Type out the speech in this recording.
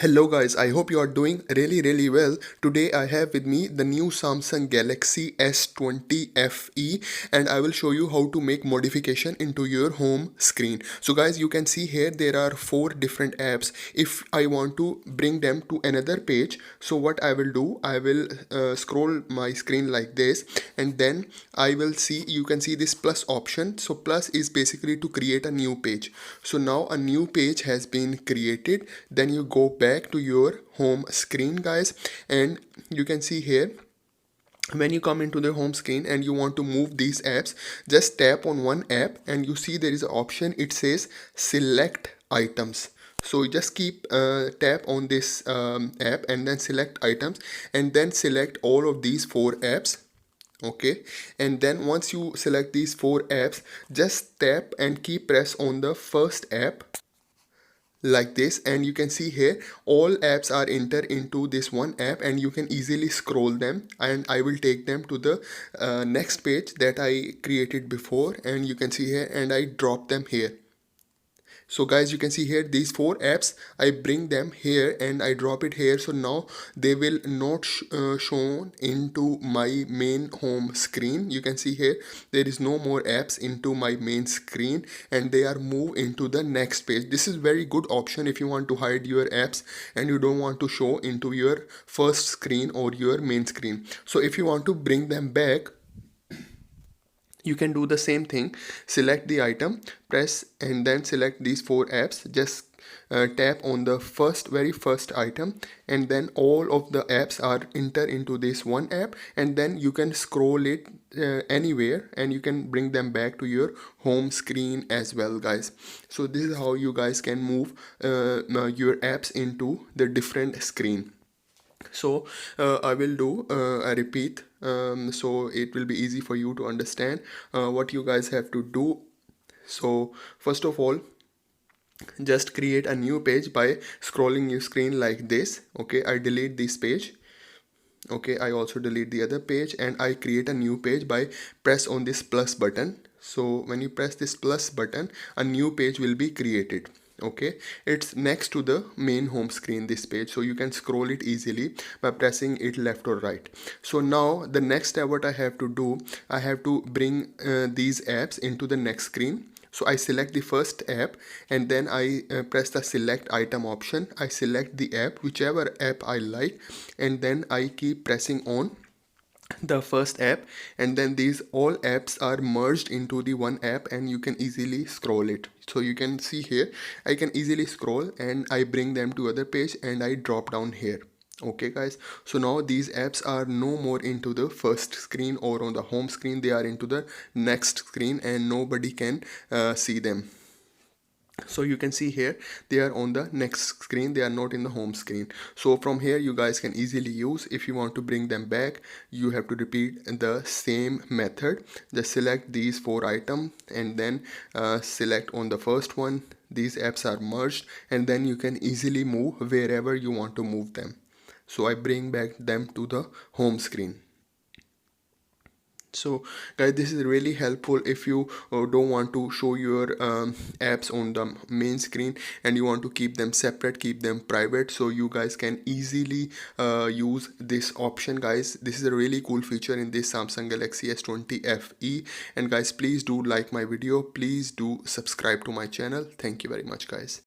Hello guys, I hope you are doing really well. Today I have with me the new Samsung Galaxy S20 FE and I will show you how to make modification into your home screen. So guys, you can see here there are four different apps. If I want to bring them to another page, so what I will do, I will scroll my screen like this, and then I will see, you can see this plus option. So plus is basically to create a new page. So now a new page has been created. Then you go back to your home screen guys, and you can see here when you come into the home screen and you want to move these apps, just tap on one app and you see there is an option, it says select items. So just keep tap on this app and then select items, and then select all of these four apps. Okay, and then once you select these four apps, just tap and keep press on the first app like this, and you can see here all apps are entered into this one app, and you can easily scroll them, and I will take them to the next page that I created before, and you can see here, and I drop them here. So guys, you can see here these four apps, I bring them here and I drop it here. So now they will not shown into my main home screen. You can see here there is no more apps into my main screen, and they are moved into the next page. This is very good option if you want to hide your apps and you don't want to show into your first screen or your main screen. So if you want to bring them back, you can do the same thing. Select the item, press, and then select these four apps. Just tap on the very first item, and then all of the apps are enter into this one app, and then you can scroll it anywhere and you can bring them back to your home screen as well guys. So this is how you guys can move your apps into the different screen. So I will do a repeat, so it will be easy for you to understand what you guys have to do. So first of all, just create a new page by scrolling your screen like this. Okay, I delete this page. Okay, I also delete the other page, and I create a new page by press on this plus button. So when you press this plus button, a new page will be created. Okay, it's next to the main home screen, this page, so you can scroll it easily by pressing it left or right. So now the next step what I have to do, I have to bring these apps into the next screen. So I select the first app, and then I press the select item option. I select the app, whichever app I like, and then I keep pressing on the first app, and then these all apps are merged into the one app, and you can easily scroll it. So you can see here I can easily scroll, and I bring them to other page and I drop down here. Okay guys, so now these apps are no more into the first screen or on the home screen, they are into the next screen and nobody can see them. So you can see here they are on the next screen, they are not in the home screen. So from here you guys can easily use. If you want to bring them back, you have to repeat the same method. Just select these four items, and then select on the first one, these apps are merged, and then you can easily move wherever you want to move them. So I bring back them to the home screen. So guys, this is really helpful if you don't want to show your apps on the main screen and you want to keep them separate, keep them private. So you guys can easily use this option guys. This is a really cool feature in this Samsung Galaxy S20 FE. And guys, please do like my video, please do subscribe to my channel. Thank you very much guys.